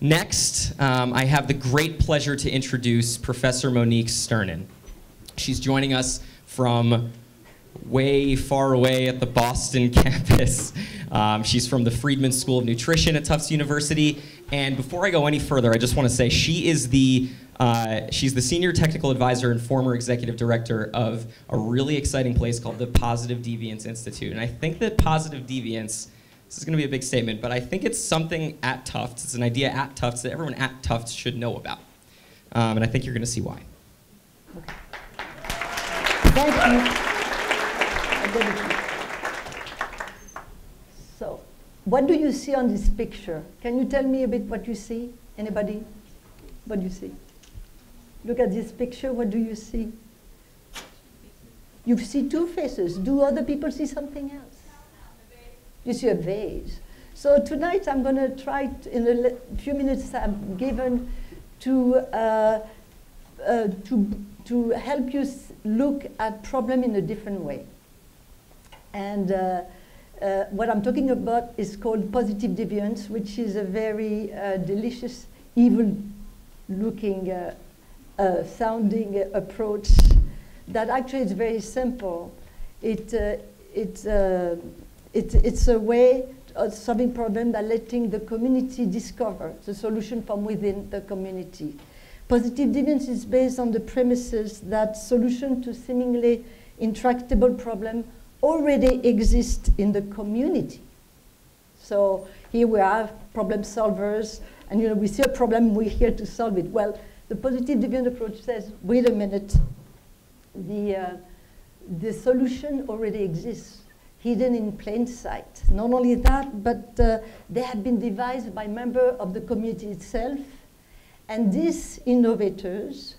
Next, I have the great pleasure to introduce Professor Monique Sternin. She's joining us from way far away at the Boston campus. She's from the Friedman School of Nutrition at Tufts University. And before I go any further, I just want to say she's the senior technical advisor and former executive director of a really exciting place called the Positive Deviance Institute. And I think that positive deviance, this is going to be a big statement, but I think it's something at Tufts, it's an idea at Tufts that everyone at Tufts should know about. And I think you're going to see why. Okay. Thank you. So, what do you see on this picture? Can you tell me a bit what you see? Anybody? What do you see? Look at this picture, what do you see? You see two faces. Do other people see something else? You see a vase. So tonight I'm going to try, in the few minutes I'm given, to help you look at problem in a different way. And what I'm talking about is called positive deviance, which is a very delicious, evil-looking, sounding approach that actually is very simple. It's a way of solving problems that letting the community discover the solution from within the community. Positive deviance is based on the premises that solution to seemingly intractable problem already exist in the community. So here we are, problem solvers, and we see a problem, we're here to solve it. Well, the positive deviant approach says, wait a minute, the solution already exists, hidden in plain sight. Not only that, but they have been devised by members of the community itself, and these innovators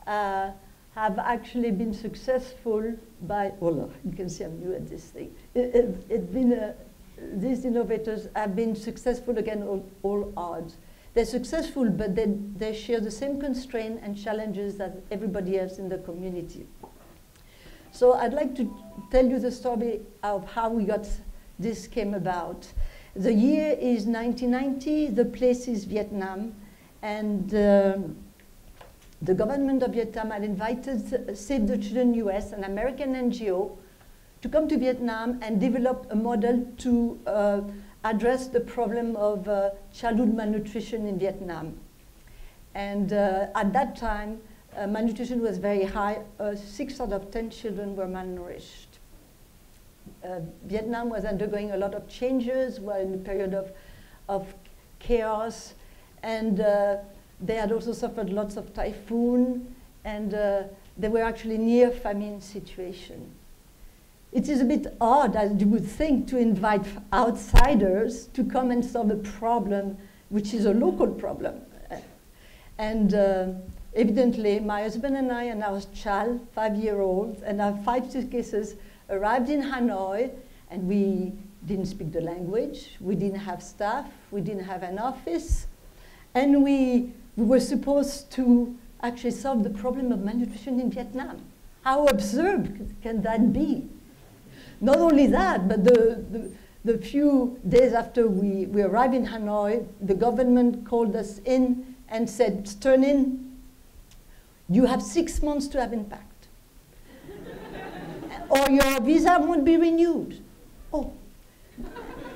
have actually been successful by, oh, you can see I'm new at this thing. These innovators have been successful against all odds. They're successful, but they share the same constraints and challenges that everybody else in the community. So I'd like to tell you the story of how this came about. The year is 1990, the place is Vietnam, and the government of Vietnam had invited Save the Children US, an American NGO, to come to Vietnam and develop a model to address the problem of childhood malnutrition in Vietnam. And at that time, malnutrition was very high. 6 out of 10 children were malnourished. Vietnam was undergoing a lot of changes, were in a period of chaos, and they had also suffered lots of typhoon, and they were actually near famine situation. It is a bit odd, as you would think, to invite outsiders to come and solve a problem which is a local problem. And evidently, my husband and I and our child, 5-year-old, and our 5 suitcases arrived in Hanoi, and we didn't speak the language, we didn't have staff, we didn't have an office, and we were supposed to actually solve the problem of malnutrition in Vietnam. How absurd can that be? Not only that, but the few days after we arrived in Hanoi, the government called us in and said, Sternin, you have 6 months to have impact. Or your visa won't be renewed. Oh.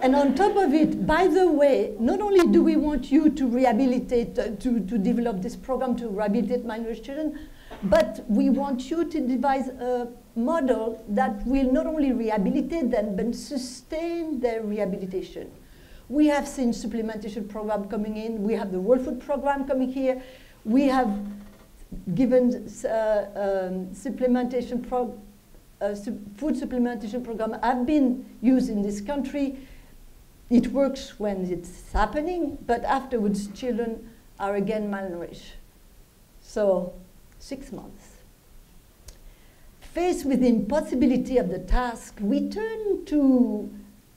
And on top of it, by the way, not only do we want you to rehabilitate, to develop this program to rehabilitate malnourished children, but we want you to devise a model that will not only rehabilitate them, but sustain their rehabilitation. We have seen supplementation program coming in. We have the World Food Program coming here. We have given food supplementation program have been used in this country. It works when it's happening, but afterwards children are again malnourished. So 6 months. Faced with the impossibility of the task, we turn to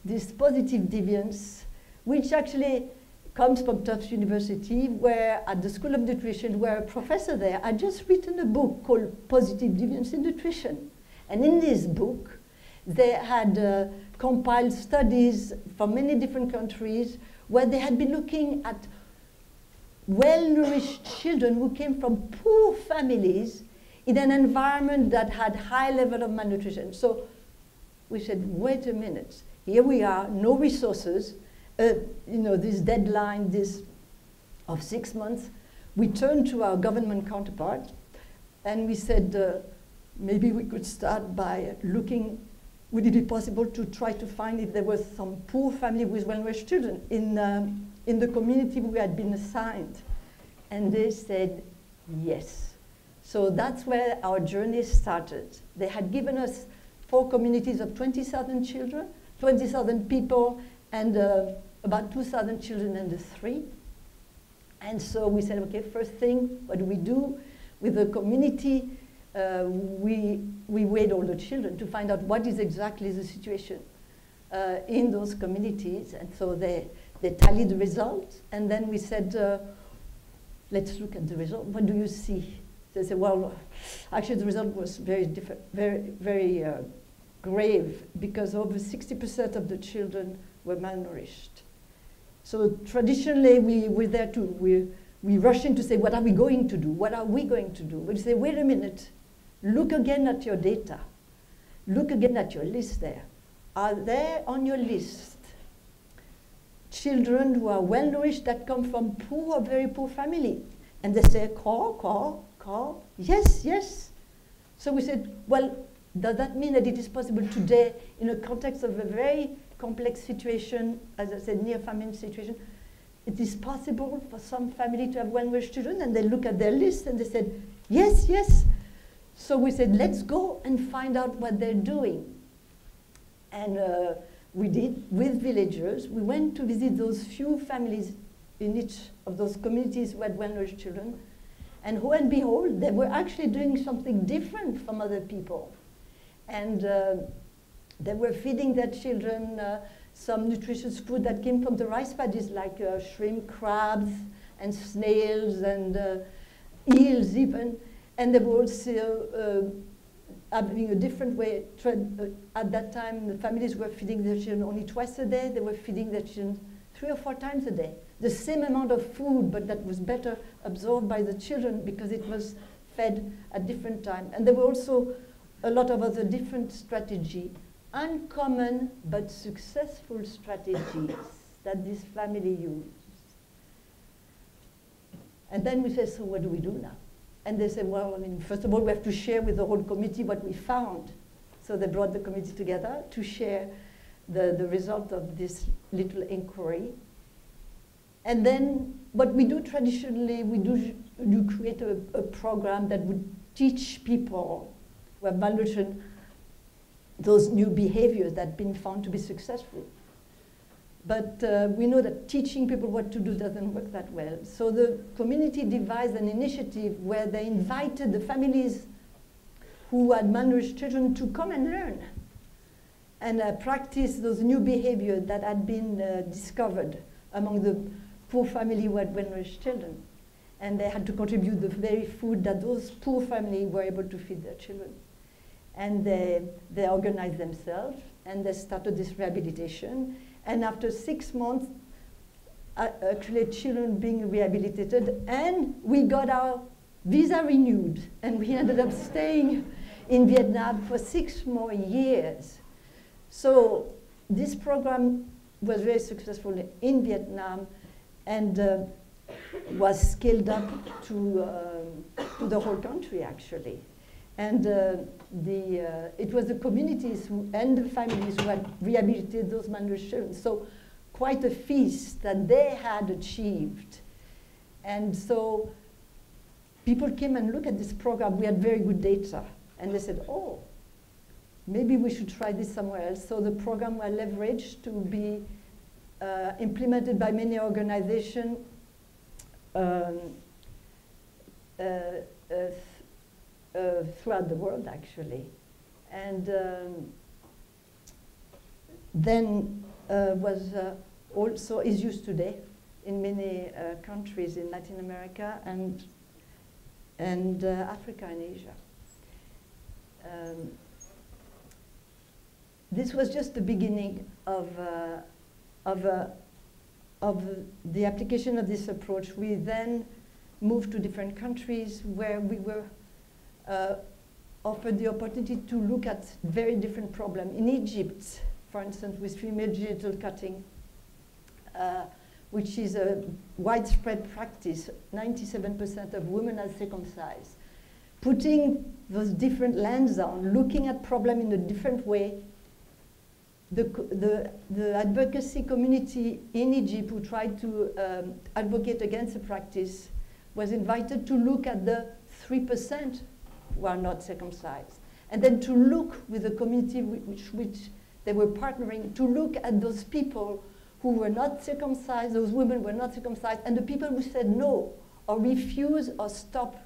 this positive deviance, which actually comes from Tufts University, where at the School of Nutrition, where a professor there had just written a book called Positive Deviance in Nutrition. And in this book, they had compiled studies from many different countries where they had been looking at well-nourished children who came from poor families in an environment that had high level of malnutrition. So we said, wait a minute, here we are, no resources, this deadline of 6 months. We turned to our government counterpart and we said, maybe we could start by looking, would it be possible to try to find if there was some poor family with well-nourished children in the community we had been assigned? And they said yes. So that's where our journey started. They had given us 4 communities of 20,000 children, 20,000 people, and about 2,000 children under 3. And so we said, okay, first thing, what do we do with the community? We weighed all the children to find out what is exactly the situation in those communities. And so they tallied the results. And then we said, let's look at the result. What do you see? They said, well, actually the result was very different, very grave, because over 60% of the children were malnourished. So traditionally we rush in to say, what are we going to do? What are we going to do? We say, wait a minute, look again at your data. Look again at your list there. Are there on your list children who are well nourished that come from poor or very poor family? And they say, call, yes, yes. So we said, well, does that mean that it is possible today, in a context of a very complex situation, as I said, near famine situation, it is possible for some family to have well-nourished children? And they look at their list and they said, yes, yes. So we said, let's go and find out what they're doing. And we did, with villagers. We went to visit those few families in each of those communities who had well-nourished children. And lo and behold, they were actually doing something different from other people. And they were feeding their children some nutritious food that came from the rice paddies, like shrimp, crabs, and snails, and eels even. And they were also having a different way. At that time, the families were feeding their children only twice a day. They were feeding their children 3 or 4 times a day. The same amount of food, but that was better absorbed by the children because it was fed at different times. And there were also a lot of other different strategies, uncommon but successful strategies that this family used. And then we said, so what do we do now? And they said, well, I mean, first of all, we have to share with the whole committee what we found. So they brought the committee together to share the result of this little inquiry. And then what we do traditionally, we do create a program that would teach people who have malnutrition those new behaviors that have been found to be successful. But we know that teaching people what to do doesn't work that well. So the community devised an initiative where they invited the families who had malnourished children to come and learn and practice those new behaviors that had been discovered among the poor family who had well-nourished children. And they had to contribute the very food that those poor families were able to feed their children. And they organized themselves, and they started this rehabilitation. And after 6 months, actually children being rehabilitated, and we got our visa renewed, and we ended up staying in Vietnam for 6 more years. So this program was very successful in Vietnam, and was scaled up to the whole country, actually. And it was the communities and the families who had rehabilitated those malnourished children. So quite a feast that they had achieved. And so people came and looked at this program. We had very good data. And they said, oh, maybe we should try this somewhere else. So the program was leveraged to be implemented by many organizations throughout the world, actually. And then was also is used today in many countries in Latin America and Africa and Asia. This was just the beginning of the application of this approach, we then moved to different countries where we were offered the opportunity to look at very different problems. In Egypt, for instance, with female genital cutting, which is a widespread practice, 97% of women are circumcised. Putting those different lenses on, looking at problem in a different way, the advocacy community in Egypt who tried to advocate against the practice was invited to look at the 3% who are not circumcised. And then to look with the community which they were partnering, to look at those people who were not circumcised, those women were not circumcised, and the people who said no, or refuse or stop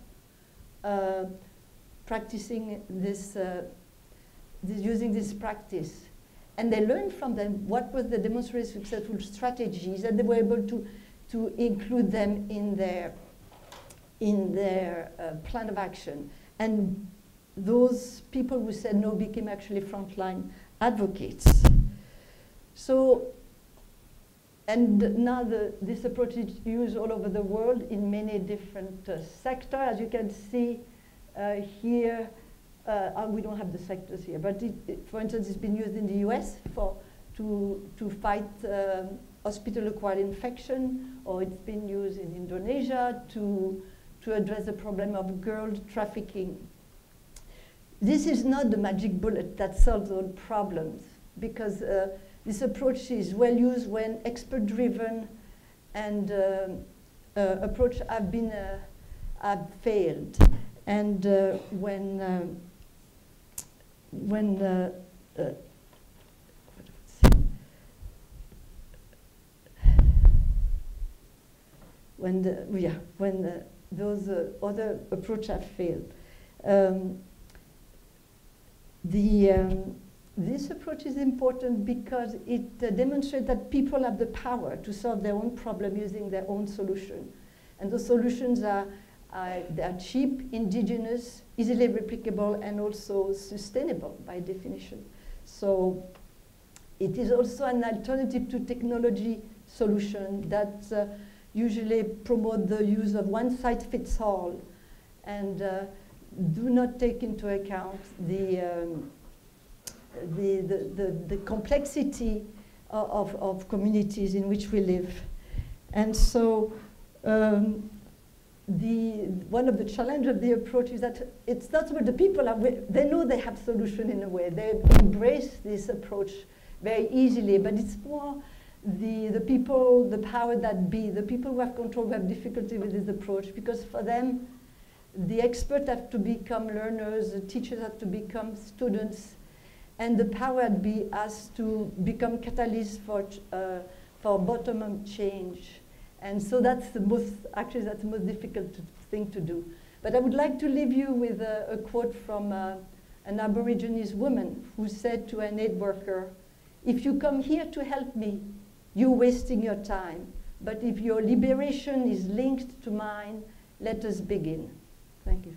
practicing this, using this practice. And they learned from them what was the demonstrated successful strategies, and they were able to include them in their plan of action. And those people who said no became actually frontline advocates. So, and now this approach is used all over the world in many different sectors. As you can see here, we don't have the sectors here, but for instance, it's been used in the US to fight hospital-acquired infection, or it's been used in Indonesia to address the problem of girl trafficking. This is not the magic bullet that solves all problems, because this approach is well used when expert-driven and approach have failed, and when those other approaches have failed. This approach is important because it demonstrates that people have the power to solve their own problem using their own solution. And those solutions are cheap, indigenous, easily replicable, and also sustainable by definition. So it is also an alternative to technology solution that usually promote the use of one-size-fits-all and do not take into account the complexity of communities in which we live. And so one of the challenges of the approach is that it's not what the people are, they know they have solution in a way. They embrace this approach very easily, but it's more the people, the power that be, the people who have control, who have difficulty with this approach, because for them, the experts have to become learners, the teachers have to become students, and the power that be has to become catalysts for bottom-up change. And so that's the most difficult thing to do. But I would like to leave you with a quote from an Aborigines woman who said to an aid worker, "If you come here to help me, you're wasting your time. But if your liberation is linked to mine, let us begin." Thank you.